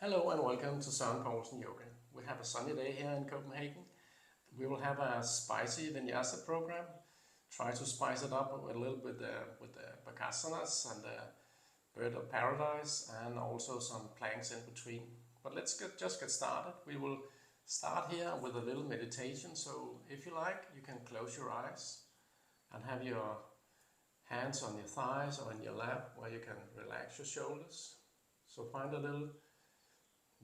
Hello and welcome to Søren Poulsen Yoga. We have a sunny day here in Copenhagen. We will have a spicy Vinyasa program. Try to spice it up a little bit with the Bakasanas and the Bird of Paradise and also some planks in between. But let's just get started. We will start here with a little meditation. So if you like, you can close your eyes and have your hands on your thighs or in your lap where you can relax your shoulders. So find a little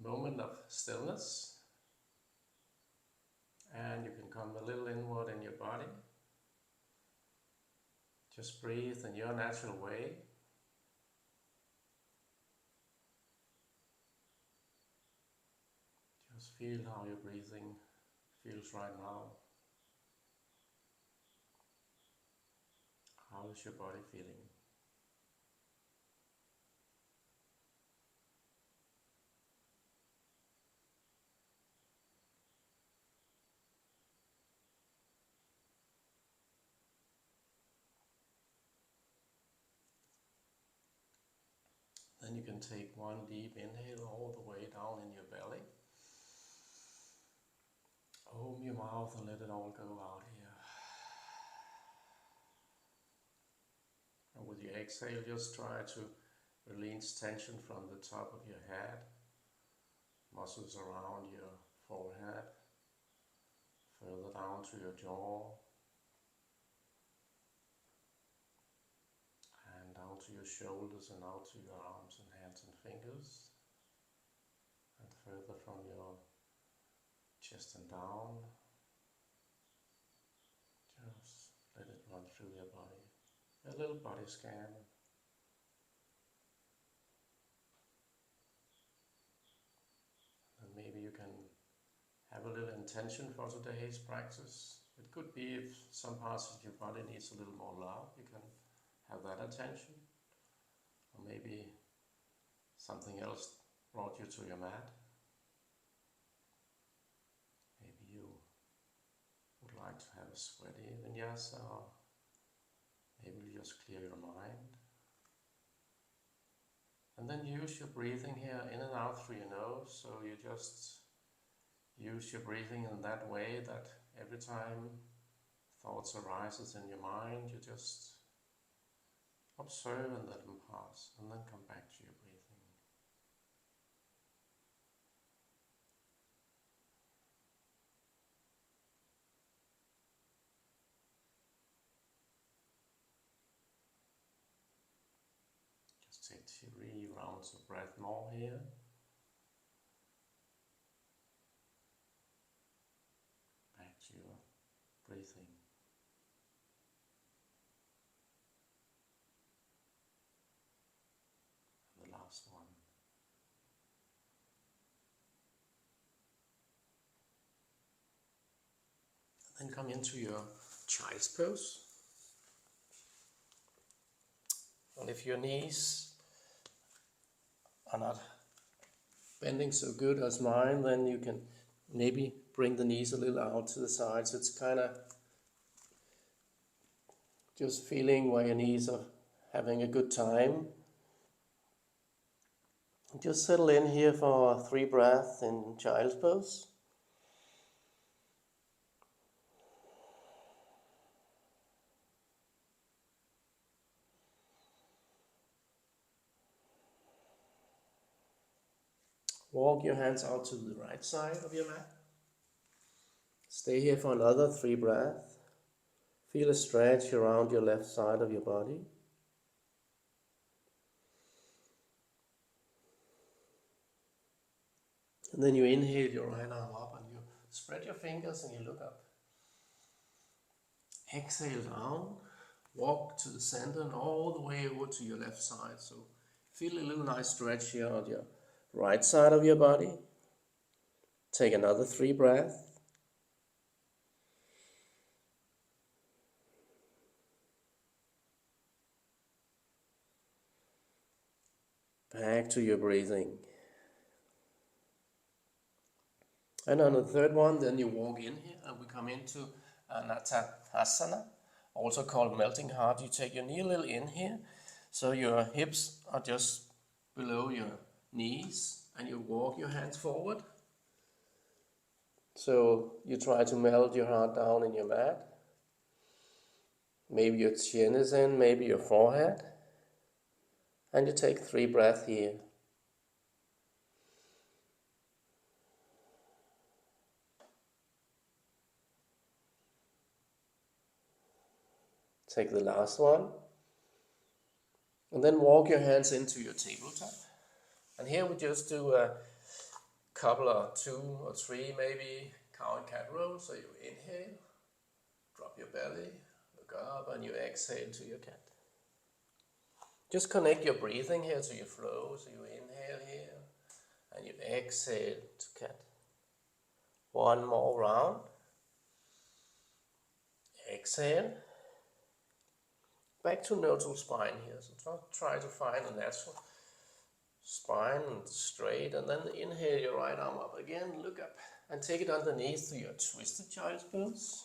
moment of stillness, and you can come a little inward in your body. Just breathe in your natural way. Just feel how your breathing feels right now. How is your body feeling? Then you can take one deep inhale all the way down in your belly. Open your mouth and let it all go out here. And with your exhale, just try to release tension from the top of your head, muscles around your forehead, further down to your jaw, and down to your shoulders and out to your arms and hands and fingers, and further from your chest and down. Just let it run through your body. A little body scan. And maybe you can have a little intention for today's practice. It could be if some parts of your body needs a little more love, you can have that attention. Or maybe something else brought you to your mat. Maybe you would like to have a sweaty Vinyasa, or maybe you just clear your mind. And then use your breathing here in and out through your nose. So you just use your breathing in that way that every time thoughts arises in your mind, you just observe and let them pass, and then come back to your breathing. Just take 3 rounds of breath more here. Back to your breathing. And the last one. And then come into your child's pose. And if your knees are not bending so good as mine, then you can maybe bring the knees a little out to the sides. It's kind of just feeling where your knees are having a good time. Just settle in here for 3 breaths in child's pose. Walk your hands out to the right side of your mat. Stay here for another 3 breaths. Feel a stretch around your left side of your body. And then you inhale your right arm up and you spread your fingers and you look up. Exhale down. Walk to the center and all the way over to your left side. So feel a little nice stretch here on your right side of your body. Take another 3 breaths. Back to your breathing. And on the third one, then you walk in here and we come into Anatasana, also called melting heart. You take your knee a little in here, so your hips are just below your knees. and you walk your hands forward. So you try to melt your heart down in your mat. Maybe your chin is in, maybe your forehead. And you take 3 breaths here. Take the last one. And then walk your hands into your tabletop. And here we just do a couple of 2 or 3 maybe cow and cat rolls. So you inhale, drop your belly, look up, and you exhale to your cat. Just connect your breathing here to your flow. So you inhale here, and you exhale to cat. One more round. Exhale. Back to neutral spine here. So try to find a natural spine and straight, and then inhale your right arm up again, look up, and take it underneath to your twisted child's pose.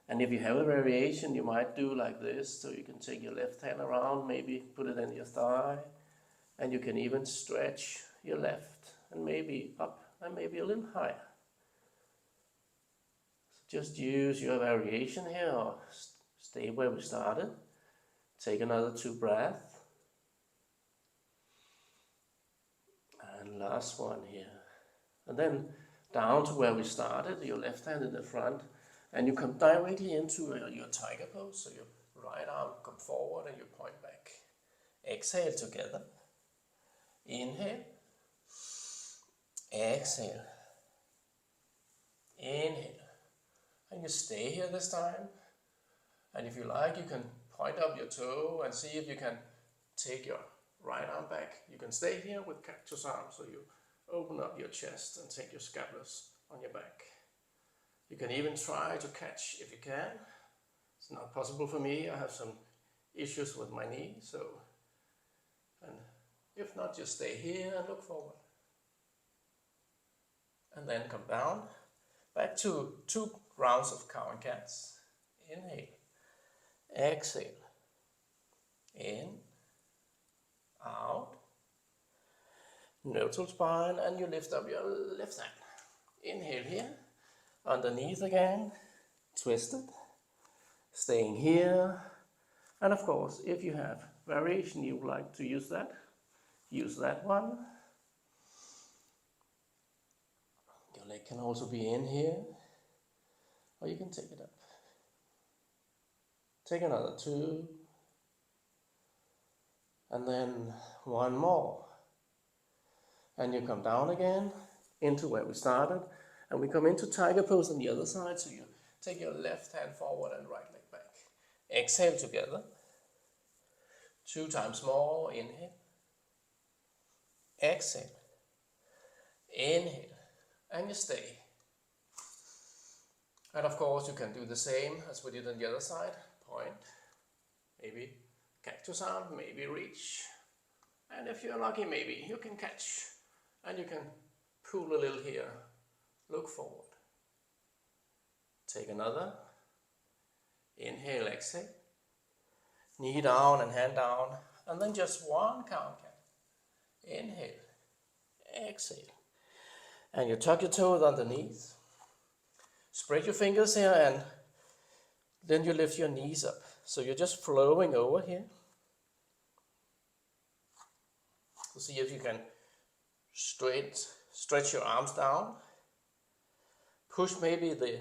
And if you have a variation, you might do like this, so you can take your left hand around, maybe put it in your thigh, and you can even stretch your left, and maybe up, and maybe a little higher. So just use your variation here, or stay where we started. Take another 2 breaths. And last one here. And then down to where we started, your left hand in the front, and you come directly into your tiger pose. So your right arm come forward and you point back. Exhale together. Inhale. Exhale. Inhale. And you stay here this time. And if you like, you can point up your toe and see if you can take your right arm back. You can stay here with cactus arm, so you open up your chest and take your scapulars on your back. You can even try to catch if you can. It's not possible for me. I have some issues with my knee, and if not, just stay here and look forward. And then come down, back to 2 rounds of cow and cats. Inhale, exhale, in, out, neutral spine, and you lift up your left hand. Inhale here, underneath again, twisted, staying here, and of course, if you have variation you would like to use that one. Your leg can also be in here, or you can take it up. Take another 2, and then 1 more. And you come down again into where we started, and we come into tiger pose on the other side. So you take your left hand forward and right leg back. Exhale together. 2 times more. Inhale. Exhale. Inhale. And you stay. And of course you can do the same as we did on the other side. Point. Maybe cactus arm, maybe reach. And if you're lucky, maybe you can catch. And you can pull a little here. Look forward. Take another. Inhale, exhale. Knee down and hand down. And then just 1 cow and cat. Inhale. Exhale. And you tuck your toes underneath. Spread your fingers here, and then you lift your knees up. So you're just flowing over here. So see if you can stretch your arms down. Push maybe the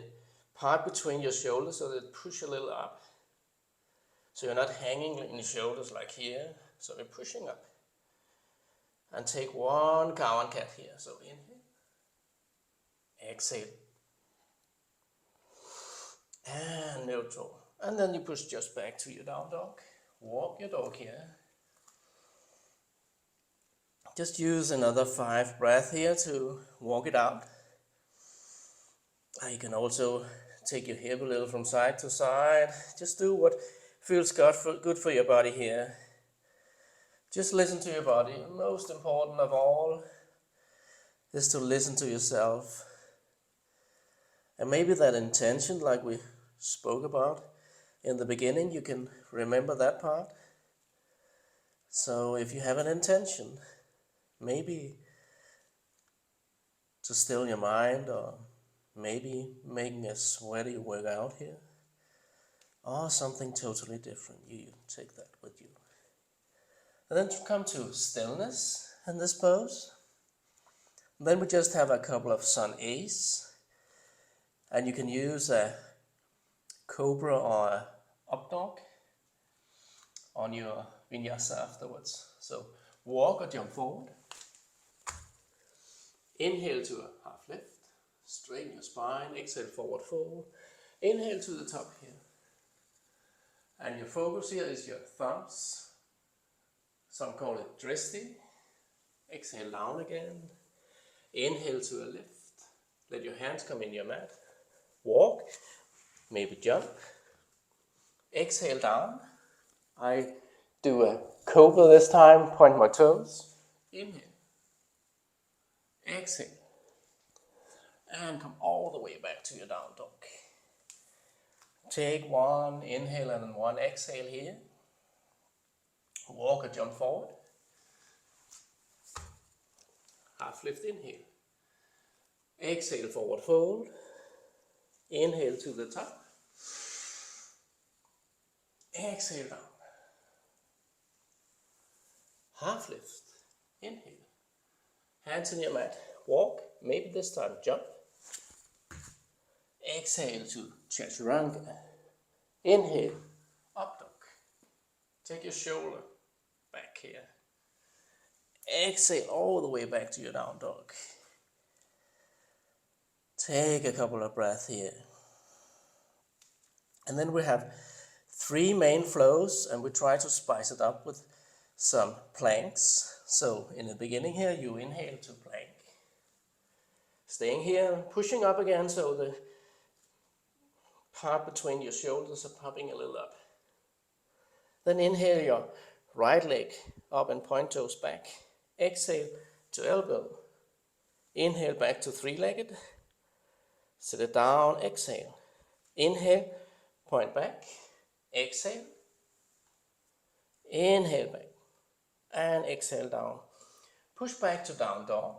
part between your shoulders so that push a little up. So you're not hanging in your shoulders like here. So you're pushing up. And take 1 cow and cat here. So inhale. Exhale. And neutral. And then you push just back to your down dog. Walk your dog here. Just use another 5 breaths here to walk it out. You can also take your hip a little from side to side. Just do what feels good for your body here. Just listen to your body. Most important of all is to listen to yourself. And maybe that intention, like we spoke about in the beginning, you can remember that part. So if you have an intention, maybe to still your mind, or maybe making a sweaty workout here, or something totally different. You take that with you. And then come to stillness in this pose. Then we just have a couple of sun A's, and you can use a cobra or a up dog on your vinyasa afterwards. So walk or jump forward. Inhale to a half lift. Straighten your spine. Exhale, forward fold. Inhale to the top here. And your focus here is your thumbs. Some call it drishti. Exhale down again. Inhale to a lift. Let your hands come in your mat. Walk. Maybe jump. Exhale down. I do a cobra this time. Point my toes. Inhale. Exhale. And come all the way back to your down dog. Take one inhale and one exhale here. Walk or jump forward. Half lift inhale. Exhale, forward fold. Inhale to the top. Exhale down. Half lift. Inhale. Hands in your mat. Walk. Maybe this time jump. Exhale to chaturanga. Inhale. Up dog. Take your shoulder back here. Exhale all the way back to your down dog. Take a couple of breaths here. And then we have 3 main flows, and we try to spice it up with some planks. So in the beginning here, you inhale to plank. Staying here, pushing up again, so the part between your shoulders are popping a little up. Then inhale your right leg up and point toes back. Exhale to elbow. Inhale back to 3-legged. Sit it down, exhale. Inhale, point back. Exhale. Inhale back. And exhale down. Push back to down dog.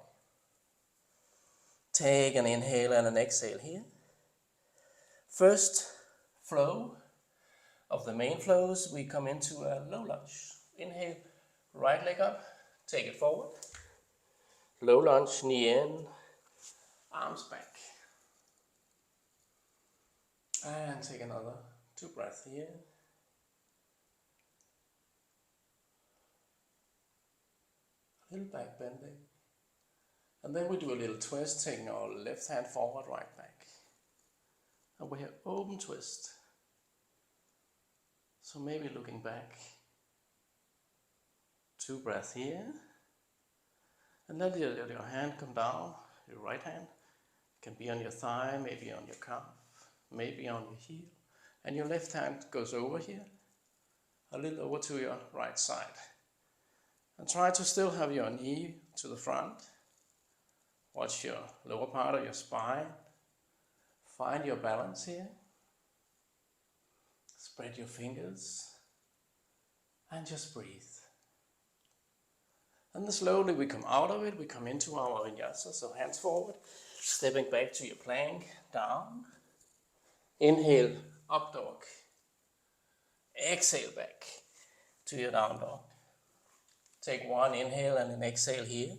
Take an inhale and an exhale here. First flow of the main flows, we come into a low lunge. Inhale, right leg up, take it forward. Low lunge, knee in, arms back. And take another 2 breaths here. A little back bending. And then we do a little twist, taking our left hand forward, right back. And we have open twist. So maybe looking back. 2 breaths here. And then let your hand come down, your right hand. It can be on your thigh, maybe on your calf, maybe on your heel. And your left hand goes over here, a little over to your right side. And try to still have your knee to the front. Watch your lower part of your spine. Find your balance here. Spread your fingers. And just breathe. And then slowly we come out of it. We come into our vinyasa. So hands forward. Stepping back to your plank. Down. Inhale. Up dog. Exhale back to your down dog. Take one inhale and an exhale here.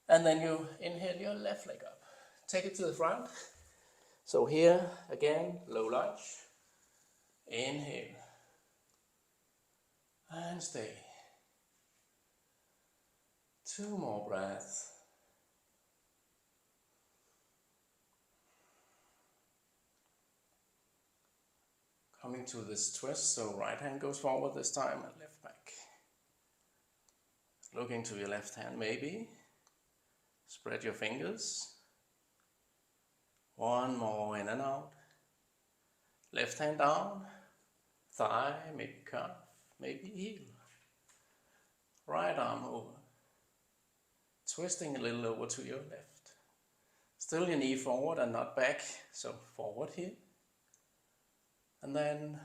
And then you inhale your left leg up. Take it to the front. So here, again, low lunge. Inhale. And stay. 2 more breaths. Coming to this twist, so right hand goes forward this time and left back. Looking to your left hand maybe. Spread your fingers. 1 more in and out. Left hand down. Thigh, maybe calf, maybe heel. Right arm over. Twisting a little over to your left. Still your knee forward and not back, so forward here. And then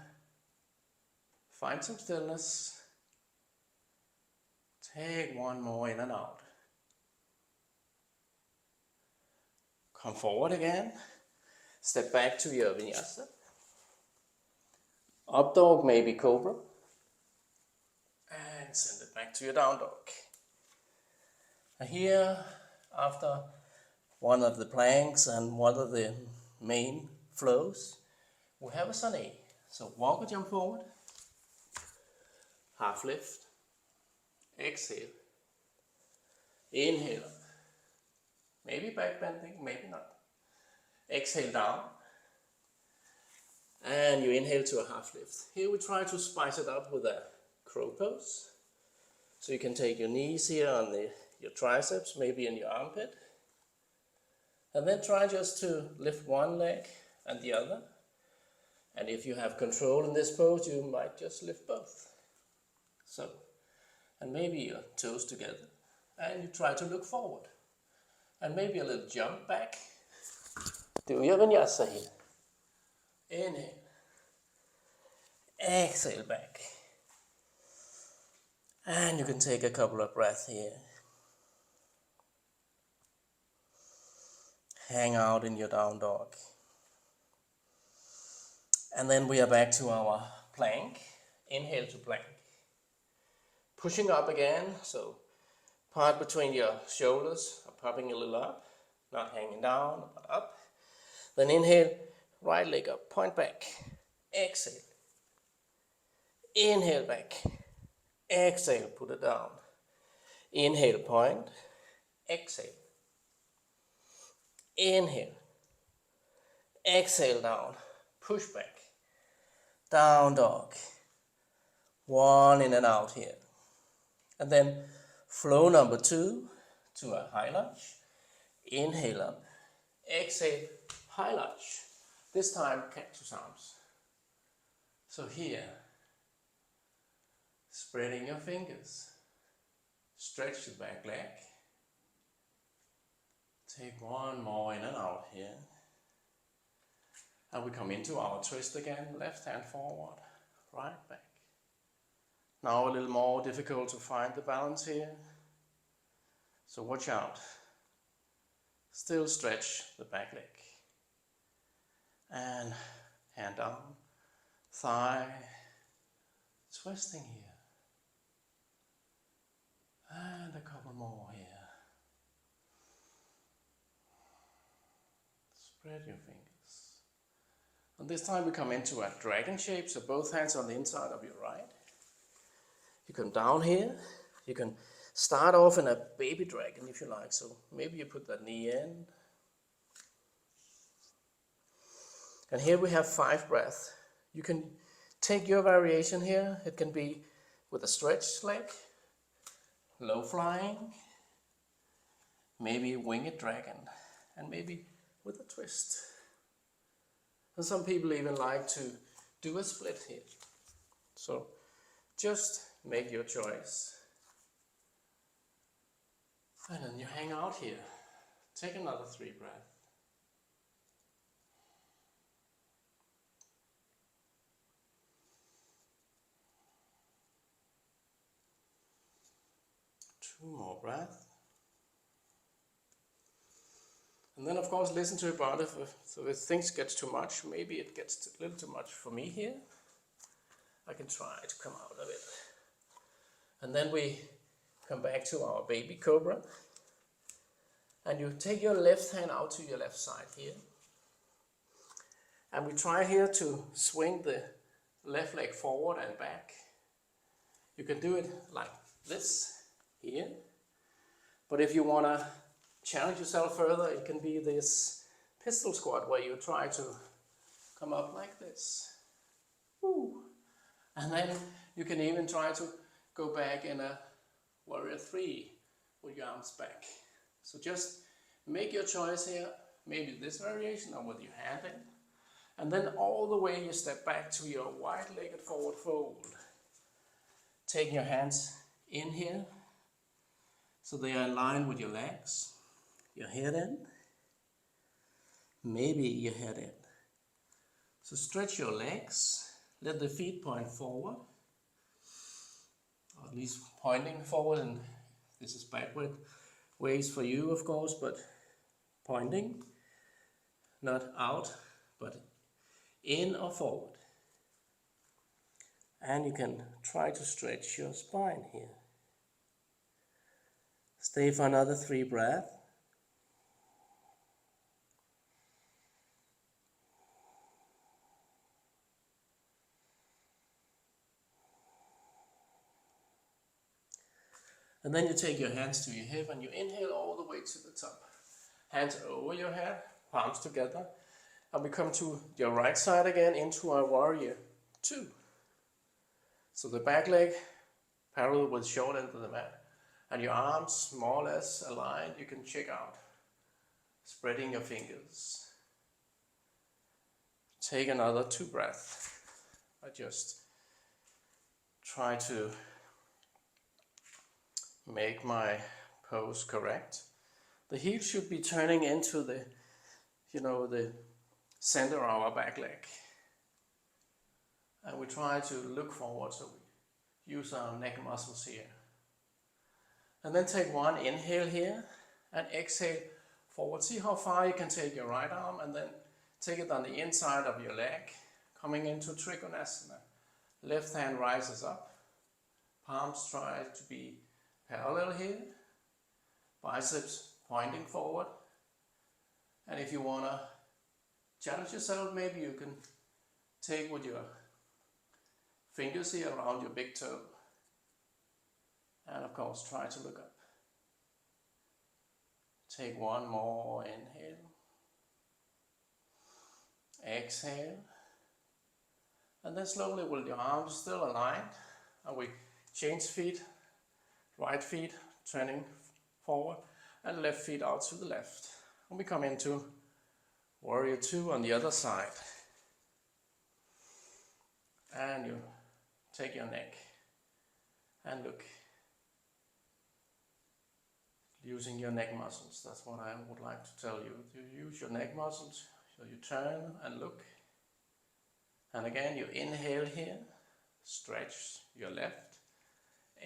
find some stillness. Take 1 more in and out. Come forward again. Step back to your Vinyasa. Up dog, maybe cobra. And send it back to your down dog. And here, after one of the planks and one of the main flows, we have a sun A. So walk or jump forward. Half lift. Exhale. Inhale. Maybe back bending, maybe not. Exhale down. And you inhale to a half lift. Here we try to spice it up with a crow pose. So you can take your knees here on your triceps, maybe in your armpit. And then try just to lift one leg and the other. And if you have control in this pose, you might just lift both. So, and maybe your toes together. And you try to look forward. And maybe a little jump back. Do your Vinyasa here. Inhale. Exhale back. And you can take a couple of breaths here. Hang out in your down dog. And then we are back to our plank. Inhale to plank. Pushing up again, so part between your shoulders are popping a little up, not hanging down, but up. Then inhale, right leg up, point back. Exhale. Inhale back. Exhale, put it down. Inhale, point. Exhale. Inhale. Exhale down. Push back. Down dog. One in and out here. And then flow number 2 to a high lunge. Inhale up. Exhale, high lunge. This time cactus arms. So here, spreading your fingers. Stretch the back leg. Take one more in and out here. And we come into our twist again. Left hand forward, right back. Now a little more difficult to find the balance here. So watch out. Still stretch the back leg. And hand down, thigh, twisting here. And a couple more here. Spread your fingers. And this time we come into a dragon shape, so both hands on the inside of your right. You come down here. You can start off in a baby dragon if you like, so maybe you put that knee in. And here we have 5 breaths. You can take your variation here. It can be with a stretched leg, low flying, maybe winged dragon, and maybe with a twist. And some people even like to do a split here. So just make your choice. And then you hang out here. Take another 3 breaths. Two more breaths. And then of course listen to your body. So if things get too much, maybe it gets a little too much for me here. I can try to come out of it. And then we come back to our baby cobra. And you take your left hand out to your left side here. And we try here to swing the left leg forward and back. You can do it like this here. But if you want to challenge yourself further, it can be this pistol squat where you try to come up like this. Woo. And then you can even try to go back in a warrior 3 with your arms back. So just make your choice here, maybe this variation or with your hand in. And then all the way you step back to your wide-legged forward fold. Take your hands in here, so they are in line with your legs. Your head in, maybe your head in. So stretch your legs, let the feet point forward, or at least pointing forward, and this is backward ways for you of course, but pointing. not out, but in or forward. And you can try to stretch your spine here. Stay for another 3 breaths. And then you take your hands to your hip and you inhale all the way to the top. Hands over your head, palms together. And we come to your right side again into our warrior 2. So the back leg parallel with short end of the mat. And your arms more or less aligned. You can check out. Spreading your fingers. Take another 2 breaths. I just try to make my pose correct. The heel should be turning into the center of our back leg. And we try to look forward, so we use our neck muscles here. And then take 1 inhale here and exhale forward. See how far you can take your right arm and then take it on the inside of your leg, coming into Trikonasana. Left hand rises up, palms try to be parallel here, biceps pointing forward. And if you want to challenge yourself, maybe you can take with your fingers here around your big toe. And of course, try to look up. Take 1 more inhale. Exhale. And then slowly with your arms still aligned, and we change feet. Right feet turning forward and left feet out to the left. And we come into warrior 2 on the other side. And you take your neck and look. Using your neck muscles, that's what I would like to tell you. You use your neck muscles, so you turn and look. And again, you inhale here, stretch your left.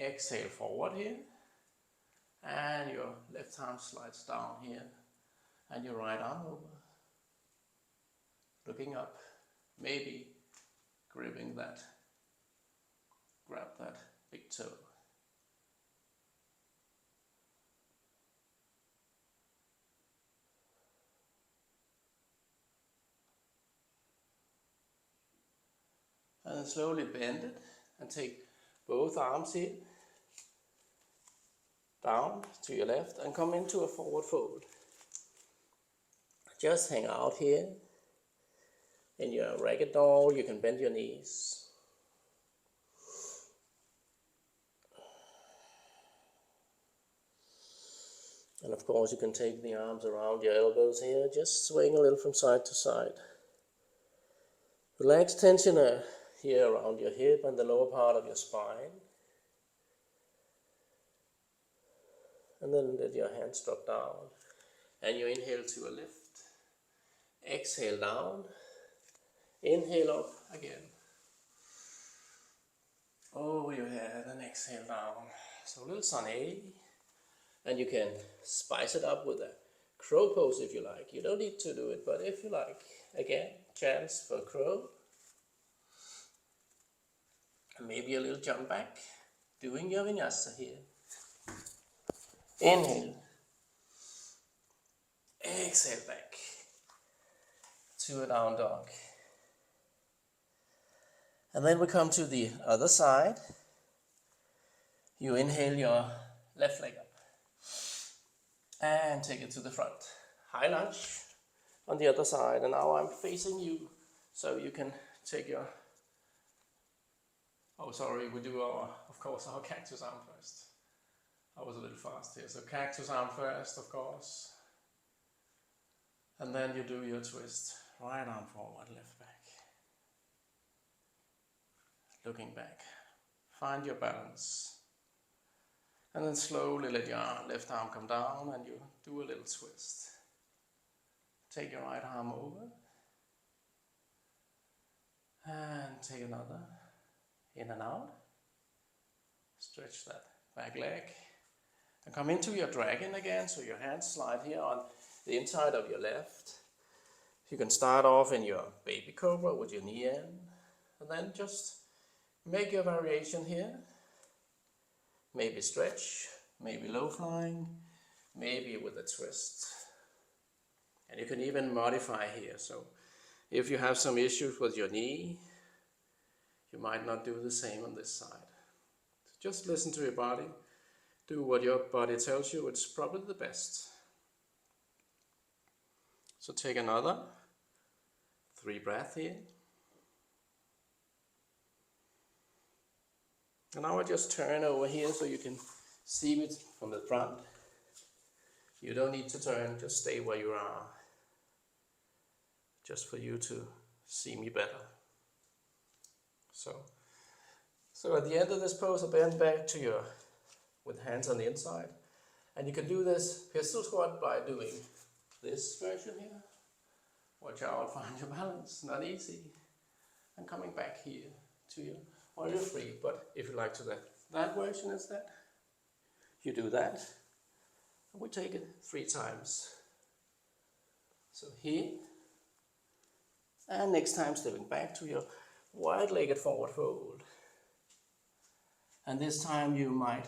Exhale forward here, and your left arm slides down here, and your right arm over. Looking up, maybe grab that big toe. And then slowly bend it and take both arms here, down to your left, and come into a forward fold. Just hang out here. In your ragged doll, you can bend your knees. And of course, you can take the arms around your elbows here, just swing a little from side to side. Relax tension here around your hip and the lower part of your spine. And then let your hands drop down. And you inhale to a lift. Exhale down. Inhale up again. Over your head and exhale down. So a little sun A. And you can spice it up with a crow pose if you like. You don't need to do it, but if you like. Again, chance for crow. And maybe a little jump back. Doing your Vinyasa here. Inhale. Exhale back to a down dog. And then we come to the other side. You inhale your left leg up and take it to the front. High lunge on the other side. And now I'm facing you, so you can take your, we do of course our cactus arm first. I was a little fast here. So cactus arm first, of course. And then you do your twist. Right arm forward, left back. Looking back. Find your balance. And then slowly let your left arm come down and you do a little twist. Take your right arm over. And take another. In and out. Stretch that back leg. And come into your dragon again, so your hands slide here on the inside of your left. You can start off in your baby cobra with your knee in, and then just make your variation here. Maybe stretch, maybe low flying, maybe with a twist. And you can even modify here. So if you have some issues with your knee, you might not do the same on this side. So just listen to your body. Do what your body tells you. It's probably the best. So take another 3 breaths here. And now I just turn over here so you can see it from the front. You don't need to turn, just stay where you are. Just for you to see me better. So at the end of this pose, I bend back to your, with hands on the inside. And you can do this pistol squat by doing this version here. Watch out, find your balance, not easy. And coming back here to your warrior 3. But if you like to that version instead, you do that. And we take it 3 times. So here. And next time stepping back to your wide-legged forward fold. And this time you might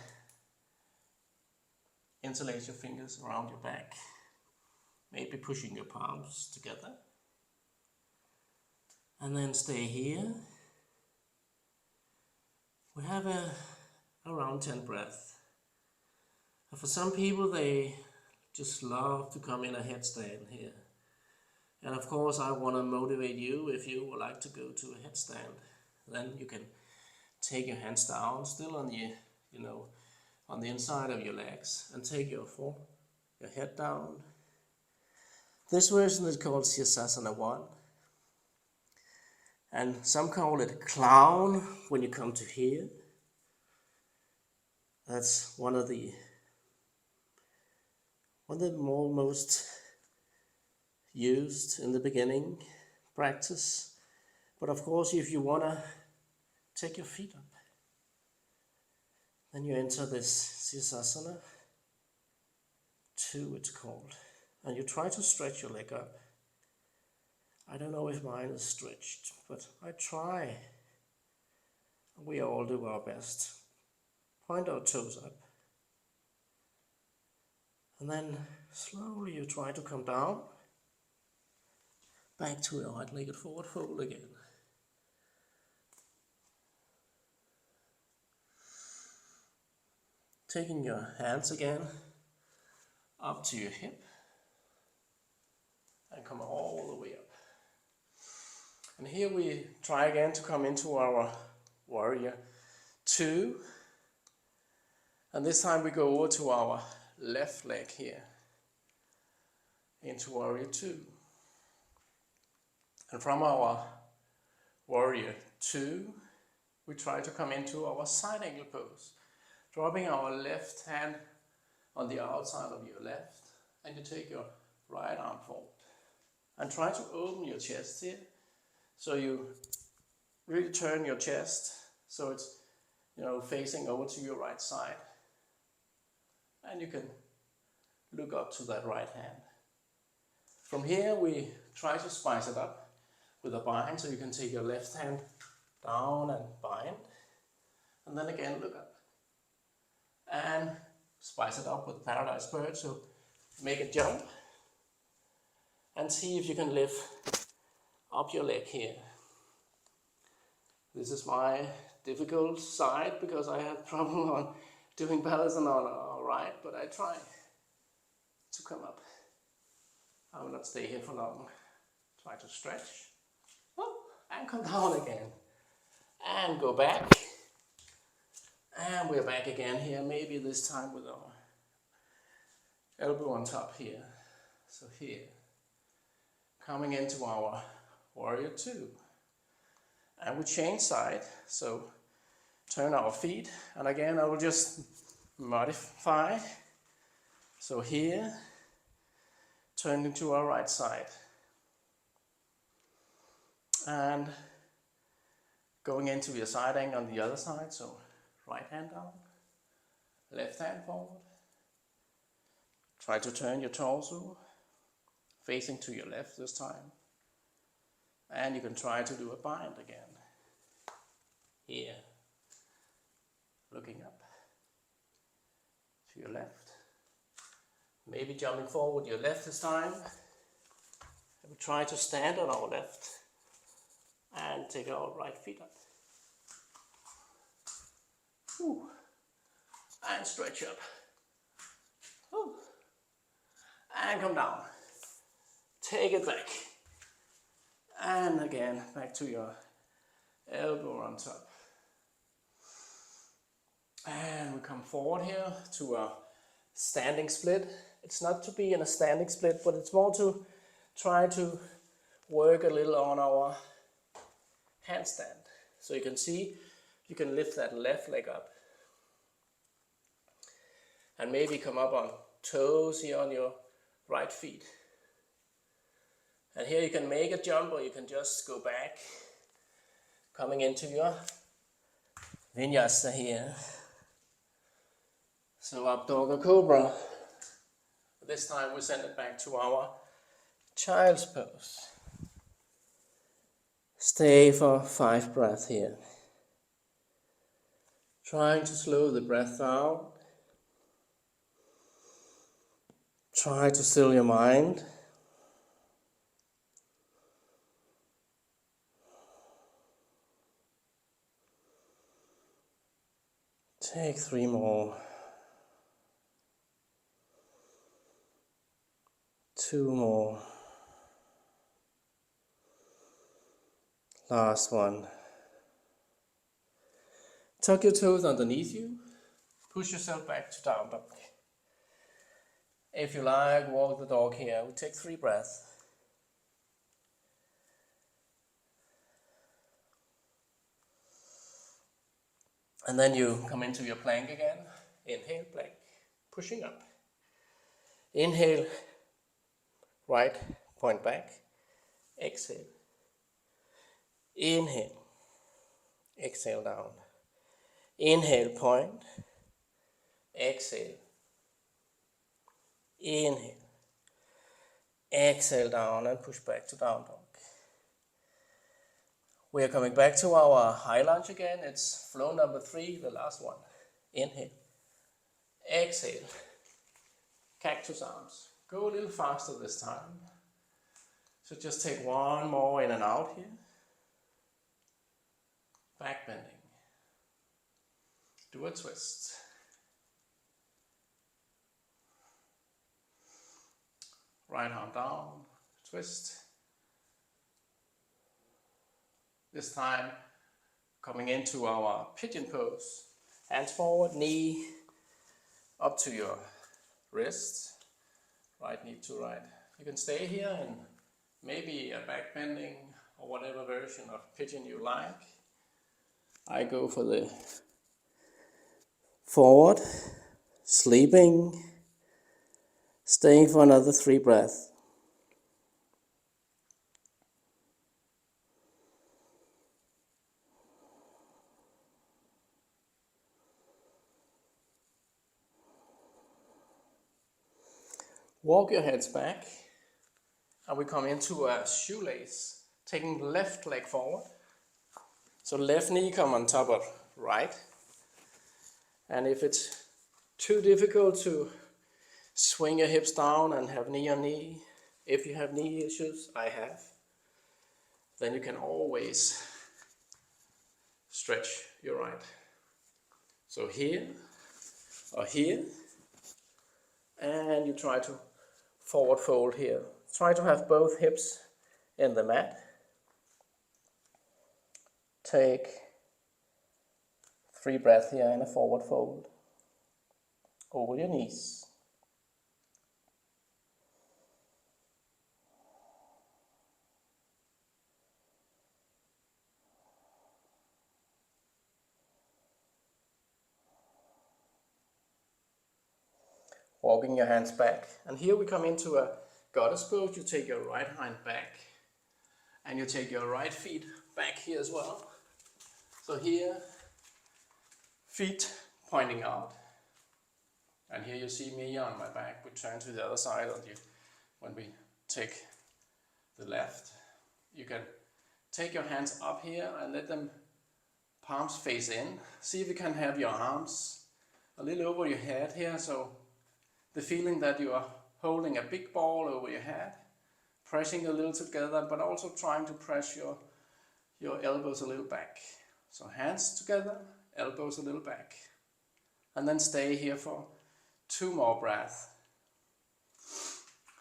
interlace your fingers around your back. Maybe pushing your palms together. And then stay here. We have around 10 breaths. And for some people, they just love to come in a headstand here. And of course, I want to motivate you. If you would like to go to a headstand, then you can take your hands down, still on the, on the inside of your legs, and take your head down. This version is called Sirsasana 1. And some call it clown when you come to here. That's one of the most used in the beginning practice. But of course, if you want to take your feet up, then you enter this Sirsasana 2, it's called. And you try to stretch your leg up. I don't know if mine is stretched, but I try. We all do our best. Point our toes up. And then slowly you try to come down. Back to your wide-legged forward fold again. Taking your hands again up to your hip and come all the way up. And here we try again to come into our warrior 2. And this time we go over to our left leg here into warrior 2. And from our warrior 2, we try to come into our side angle pose, dropping our left hand on the outside of your left, and you take your right arm forward. And try to open your chest here, so you really turn your chest, so it's facing over to your right side. And you can look up to that right hand. From here, we try to spice it up with a bind, so you can take your left hand down and bind, and then again look up. And spice it up with Paradise Bird, so make a jump, and see if you can lift up your leg here. This is my difficult side, because I have problem on doing balance on our right, but I try to come up. I will not stay here for long. Try to stretch. And come down again. And go back. And we're back again here, maybe this time with our elbow on top here. So here. Coming into our warrior 2. And we change side. So turn our feet. And again, I will just modify. So here. Turn into our right side. And going into your side angle on the other side, so right hand down, left hand forward. Try to turn your torso, facing to your left this time. And you can try to do a bind again. Here, looking up to your left. Maybe jumping forward your left this time. And we try to stand on our left and take our right feet up. Whew. And stretch up. Whew. And come down. Take it back. And again, back to your elbow on top. And we come forward here to a standing split. It's not to be in a standing split, but it's more to try to work a little on our handstand. So you can see, you can lift that left leg up. And maybe come up on toes here on your right feet. And here you can make a jump, or you can just go back, coming into your Vinyasa here. So up dog or cobra. This time we send it back to our child's pose. Stay for 5 breaths here. Trying to slow the breath down. Try to still your mind. Take 3 more. 2 more. Last one. Tuck your toes underneath you. Push yourself back to down dog. If you like, walk the dog here. We take 3 breaths. And then you come into your plank again. Inhale, plank, pushing up. Inhale, right, point back. Exhale. Inhale. Exhale down. Inhale, point. Exhale. Inhale. Exhale down and push back to down dog. We are coming back to our high lunge again. It's flow number 3, the last one. Inhale. Exhale. Cactus arms. Go a little faster this time. So just take 1 more in and out here. Back bending. Do a twist. Right arm down. Twist. This time, coming into our pigeon pose. Hands forward, knee up to your wrist. Right knee to right. You can stay here and maybe a back bending or whatever version of pigeon you like. I go for the forward, sleeping, staying for another 3 breaths. Walk your hands back, and we come into a shoelace, taking the left leg forward. So left knee come on top of right. And if it's too difficult to swing your hips down and have knee on knee, if you have knee issues, I have, then you can always stretch your right. So here or here, and you try to forward fold here. Try to have both hips in the mat. Take 3 breaths here in a forward fold over your knees. Walking your hands back. And here we come into a goddess pose. You take your right hand back and you take your right feet back here as well. So here, feet pointing out. And here you see me on my back. We turn to the other side when we take the left. You can take your hands up here and let them palms face in. See if you can have your arms a little over your head here, so the feeling that you are holding a big ball over your head, pressing a little together, but also trying to press your elbows a little back. So hands together, elbows a little back. And then stay here for 2 more breaths.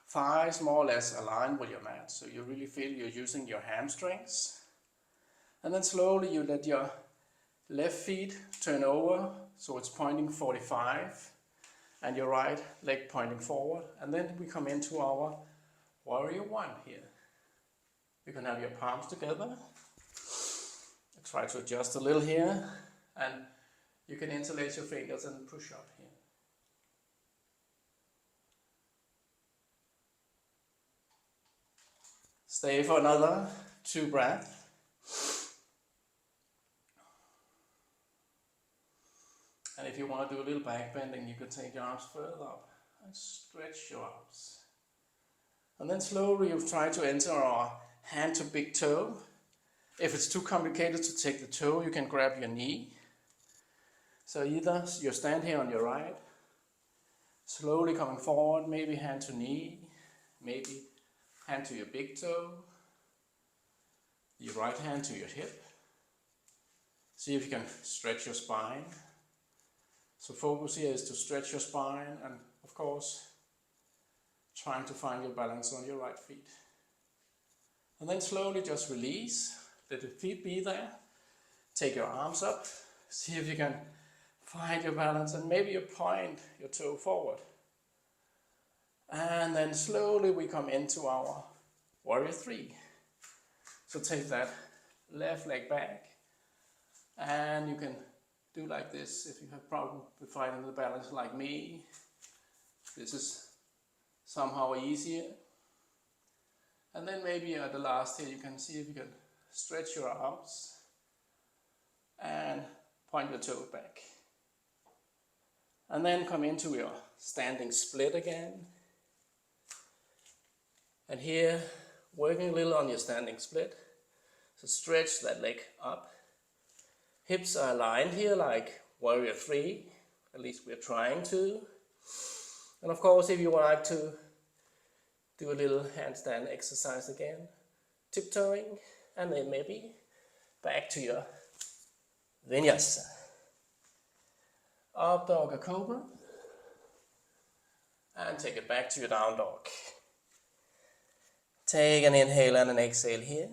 Thighs more or less aligned with your mat, so you really feel you're using your hamstrings. And then slowly you let your left feet turn over, so it's pointing 45, and your right leg pointing forward. And then we come into our warrior 1 here. You can have your palms together. Try to adjust a little here, and you can interlace your fingers and push up here. Stay for another 2 breaths. And if you want to do a little back bending, you can take your arms further up and stretch your arms. And then slowly you try to enter our hand to big toe. If it's too complicated to take the toe, you can grab your knee. So either you stand here on your right, slowly coming forward, maybe hand to knee, maybe hand to your big toe, your right hand to your hip. See if you can stretch your spine. So focus here is to stretch your spine and, of course, trying to find your balance on your right feet. And then slowly just release. Let your feet be there. Take your arms up. See if you can find your balance and maybe you point your toe forward. And then slowly we come into our warrior 3. So take that left leg back and you can do like this if you have problem with finding the balance like me. This is somehow easier. And then maybe at the last here you can see if you can stretch your arms and point your toe back. And then come into your standing split again. And here, working a little on your standing split. So stretch that leg up. Hips are aligned here like warrior 3. At least we're trying to. And of course, if you would like to do a little handstand exercise again, tiptoeing, and then maybe back to your Vinyasa. Up dog or cobra. And take it back to your down dog. Take an inhale and an exhale here.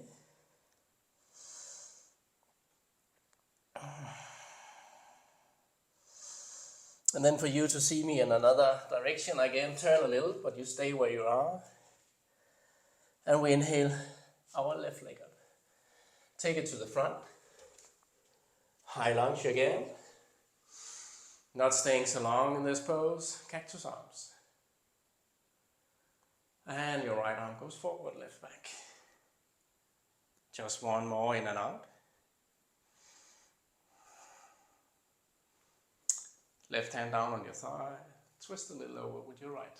And then for you to see me in another direction, again turn a little, but you stay where you are. And we inhale our left leg up. Take it to the front. High lunge again. Not staying so long in this pose. Cactus arms. And your right arm goes forward, left back. Just one more in and out. Left hand down on your thigh. Twist a little over with your right.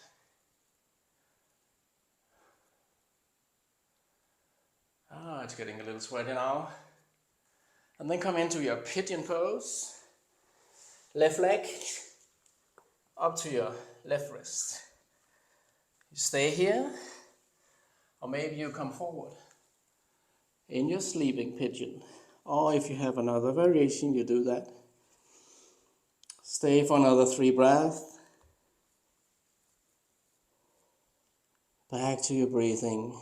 It's getting a little sweaty now. And then come into your pigeon pose. Left leg up to your left wrist. You stay here, or maybe you come forward in your sleeping pigeon. Or if you have another variation, you do that. Stay for another 3 breaths. Back to your breathing.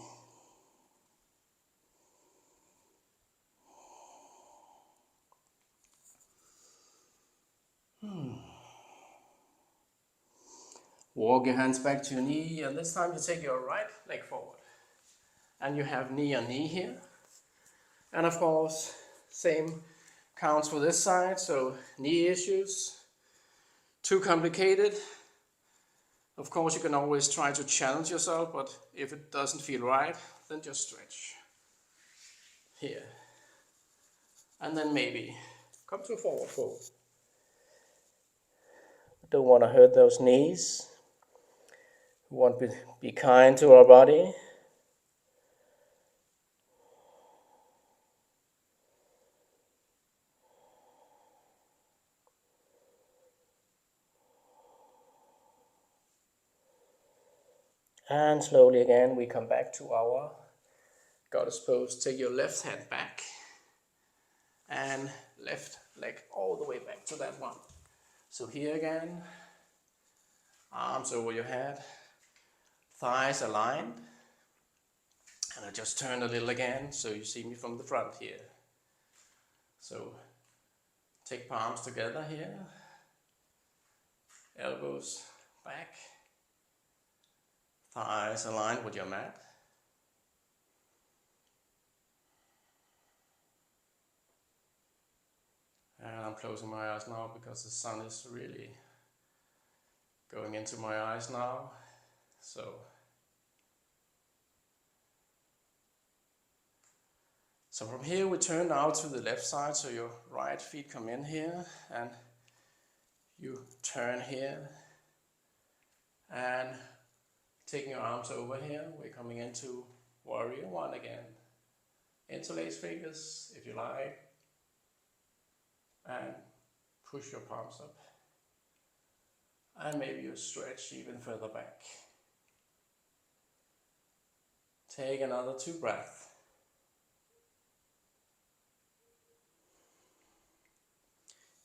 Walk your hands back to your knee, and this time you take your right leg forward. And you have knee on knee here. And of course, same counts for this side, so knee issues, too complicated. Of course, you can always try to challenge yourself, but if it doesn't feel right, then just stretch. Here. And then maybe come to a forward fold. Don't want to hurt those knees. We want to be kind to our body. And slowly again, we come back to our goddess pose. Take your left hand back and left leg all the way back to that one. So here again, arms over your head, thighs aligned. And I just turn a little again so you see me from the front here. So take palms together here, elbows back, thighs aligned with your mat. And I'm closing my eyes now because the sun is really going into my eyes now. So from here we turn now to the left side, so your right feet come in here and you turn here and taking your arms over here, we're coming into warrior one again. Interlace fingers if you like and push your palms up. And maybe you stretch even further back. Take another 2 breaths.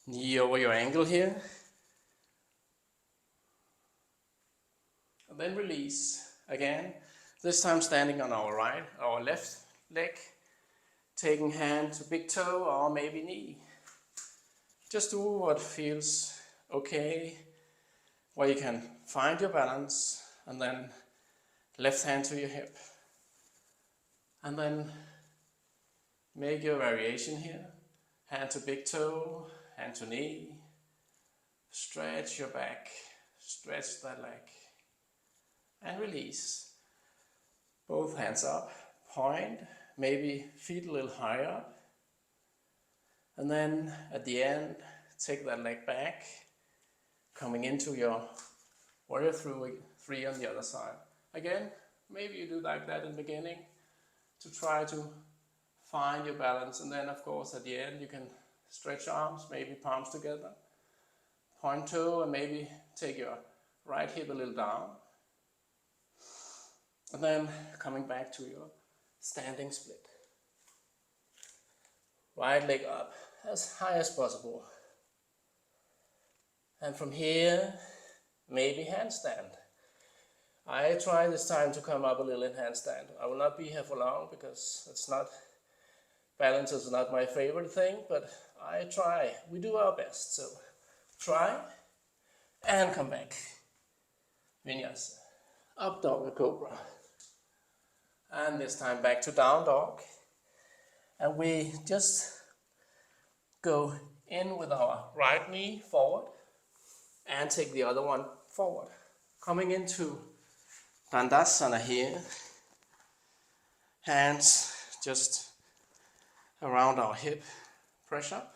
Knee over your ankle here. And then release again. This time standing on our left leg. Taking hand to big toe or maybe knee. Just do what feels okay. Where you can find your balance. And then left hand to your hip. And then make your variation here. Hand to big toe. Hand to knee, stretch your back, stretch that leg, and release. Both hands up, point, maybe feet a little higher up. And then at the end, take that leg back, coming into your warrior three on the other side. Again, maybe you do like that in the beginning to try to find your balance. And then of course at the end you can stretch arms, maybe palms together, point toe, and maybe take your right hip a little down. And then coming back to your standing split. Right leg up as high as possible. And from here, maybe handstand. I try this time to come up a little in handstand. I will not be here for long because balance is not my favorite thing, but I try. We do our best. So try and come back. Vinyasa. Up dog or cobra. And this time back to down dog. And we just go in with our right knee forward and take the other one forward. Coming into Dandasana here. Hands just around our hip, press up.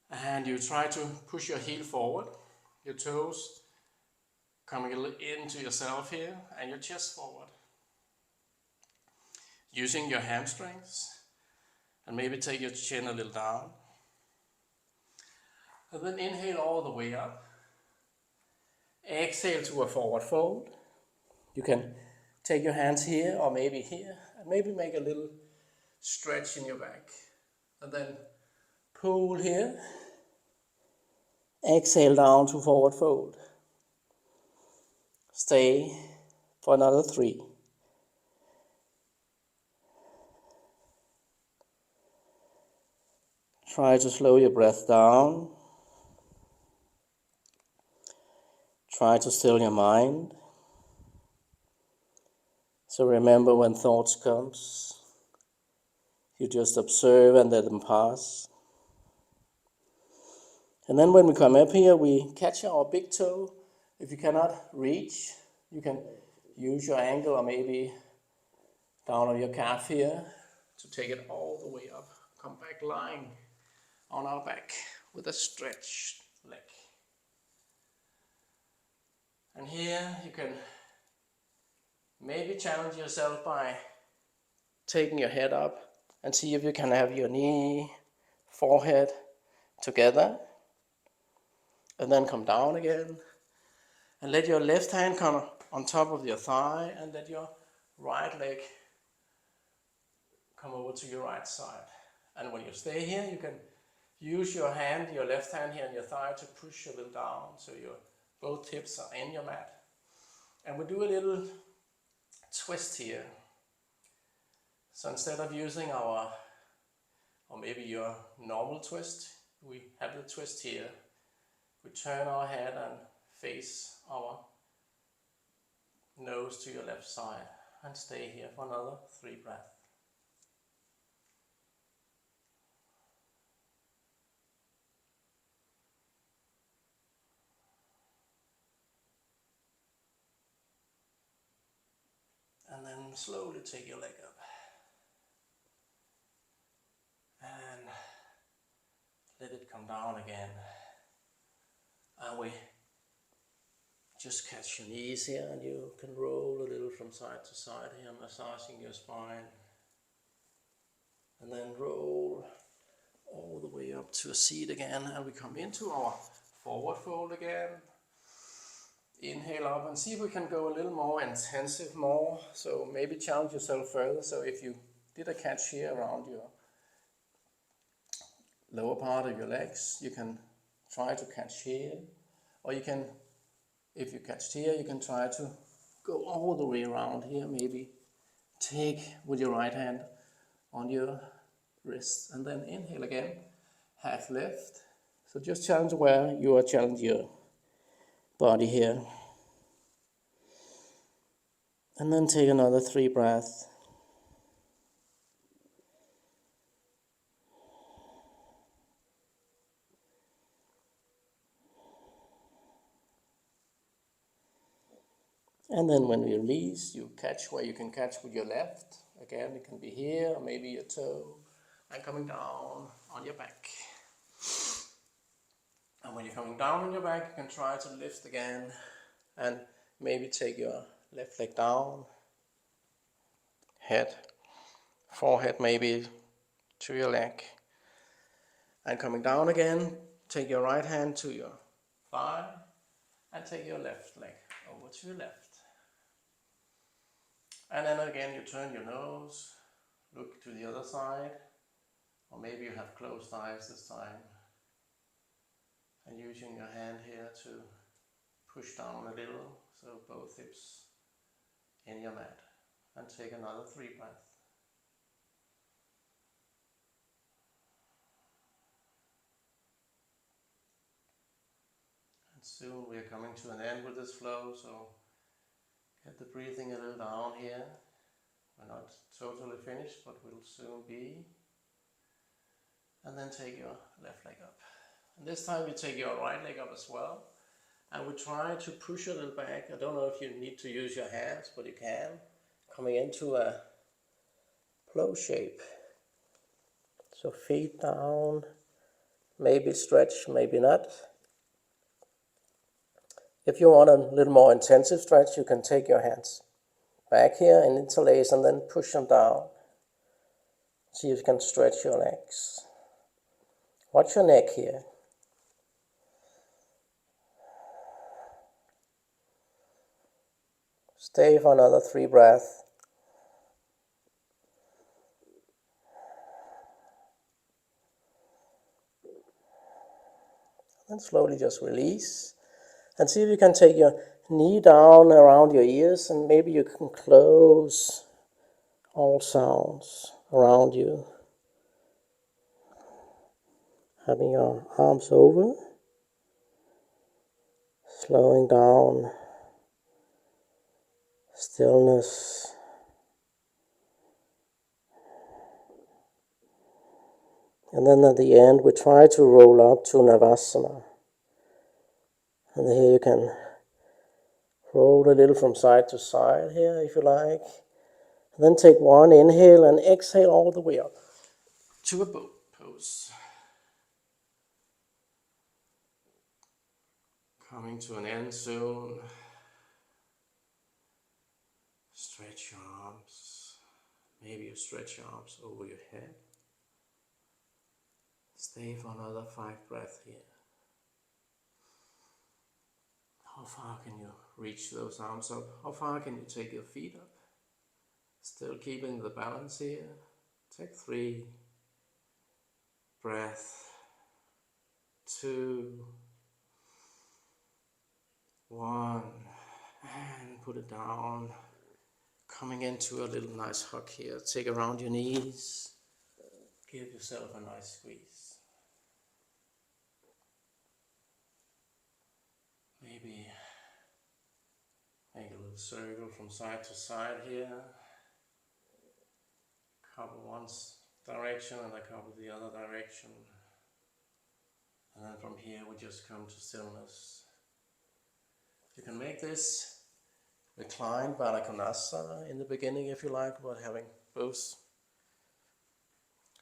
And you try to push your heel forward, your toes coming a little into yourself here, and your chest forward. Using your hamstrings, and maybe take your chin a little down. And then inhale all the way up. Exhale to a forward fold. You can take your hands here or maybe here, and maybe make a little stretch in your back. And then pull here. Exhale down to forward fold. Stay for another 3. Try to slow your breath down. Try to still your mind. So remember, when thoughts comes, you just observe and let them pass. And then when we come up here, we catch our big toe. If you cannot reach, you can use your ankle or maybe down on your calf here to take it all the way up. Come back lying on our back with a stretched leg. And here you can maybe challenge yourself by taking your head up and see if you can have your knee, forehead together. And then come down again. And let your left hand come on top of your thigh and let your right leg come over to your right side. And when you stay here, you can use your hand, your left hand here on your thigh to push a little down so your both hips are in your mat. And we do a little twist here. So instead of using our, or maybe your normal twist, we have the twist here. We turn our head and face our nose to your left side and stay here for another 3 breaths. And then slowly take your leg up and let it come down again. And we just catch your knees here, and you can roll a little from side to side here, massaging your spine. And then roll all the way up to a seat again, and we come into our forward fold again. Inhale up and see if we can go a little more intensive more. So maybe challenge yourself further. So if you did a catch here around your lower part of your legs, you can try to catch here. Or you can, if you catch here, you can try to go all the way around here. Maybe take with your right hand on your wrist. And then inhale again, half lift. So just challenge where you are challenging your body here. And then take another 3 breaths. And then when we release, you catch where you can catch with your left. Again, it can be here, or maybe your toe, and coming down on your back. And when you're coming down on your back, you can try to lift again, and maybe take your left leg down, head, forehead maybe to your leg. And coming down again, take your right hand to your thigh, and take your left leg over to your left. And then again, you turn your nose, look to the other side, or maybe you have closed eyes this time. And using your hand here to push down a little, so both hips in your mat. And take another 3 breaths. And soon we are coming to an end with this flow, so get the breathing a little down here. We're not totally finished, but we'll soon be. And then take your left leg up. And this time you take your right leg up as well. And we try to push a little back. I don't know if you need to use your hands, but you can. Coming into a flow shape. So feet down, maybe stretch, maybe not. If you want a little more intensive stretch, you can take your hands back here and interlace and then push them down. See if you can stretch your legs. Watch your neck here. Stay for another 3 breaths. And slowly just release. And see if you can take your knee down around your ears, and maybe you can close all sounds around you. Having your arms over. Slowing down. Stillness. And then at the end, we try to roll up to Navasana. And here you can roll a little from side to side here, if you like. And then take one inhale and exhale all the way up to a boat pose. Coming to an end soon. Stretch your arms. Maybe you stretch your arms over your head. Stay for another 5 breaths here. How far can you reach those arms up? How far can you take your feet up? Still keeping the balance here. Take 3. Breath. 2. 1. And put it down. Coming into a little nice hug here. Take around your knees. Give yourself a nice squeeze. Maybe make a little circle from side to side here. Couple one direction and a couple the other direction. And then from here we just come to stillness. You can make this reclined Vinyasa in the beginning if you like, but having both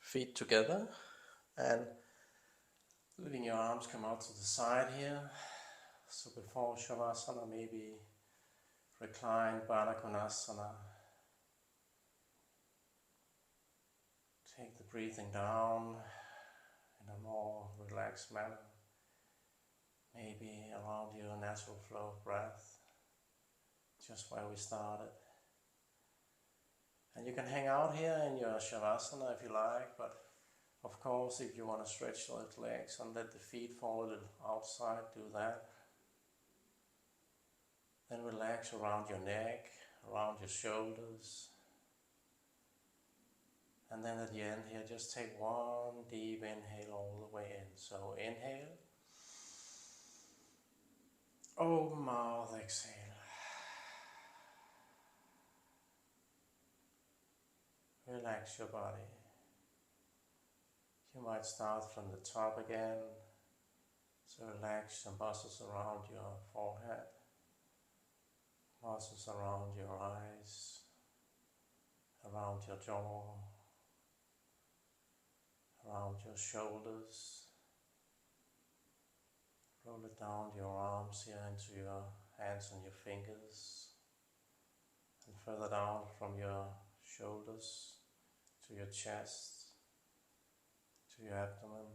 feet together and letting your arms come out to the side here. So before Shavasana, maybe reclined Baddha. Take the breathing down in a more relaxed manner, maybe around your natural flow of breath, just where we started. And you can hang out here in your Shavasana if you like, but of course if you want to stretch the legs and let the feet fall a little outside, do that. Then relax around your neck, around your shoulders. And then at the end here, just take one deep inhale all the way in. So inhale. Open mouth, exhale. Relax your body. You might start from the top again. So relax the muscles around your forehead. Muscles around your eyes, around your jaw, around your shoulders. Roll it down your arms here into your hands and your fingers, and further down from your shoulders to your chest, to your abdomen,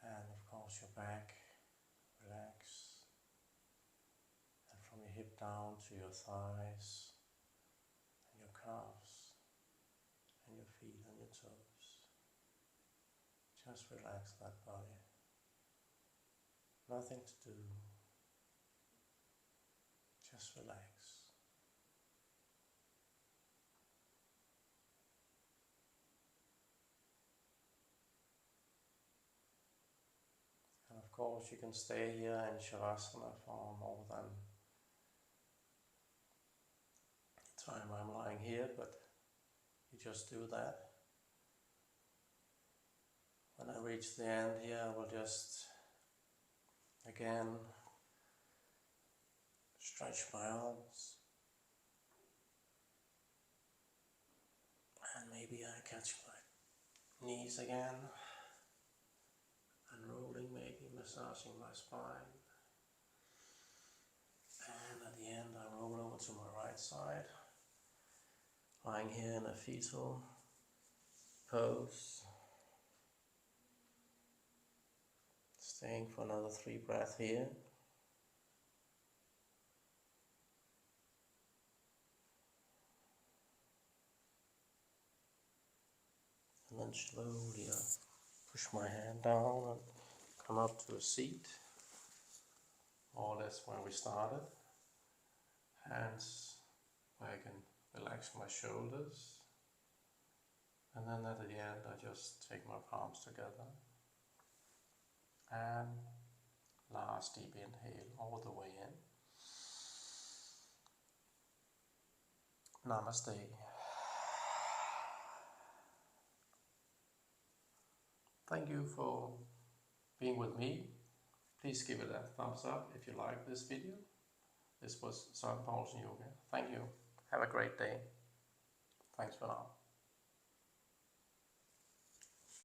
and of course your back. Relax. From your hip down to your thighs, and your calves, and your feet and your toes. Just relax that body. Nothing to do. Just relax. And of course you can stay here in Shavasana for more than time I'm lying here, but you just do that. When I reach the end here, I will just again stretch my arms, and maybe I catch my knees again and rolling, maybe massaging my spine, and at the end I roll over to my right side, lying here in a fetal pose, staying for another 3 breaths here. And then slowly I push my hand down and come up to a seat, more or less where we started. Hands where I can relax my shoulders, and then at the end I just take my palms together and last deep inhale all the way in. Namaste. Thank you for being with me. Please give it a thumbs up if you like this video. This was Søren Poulsen Yoga. Thank you. Have a great day. Thanks for now.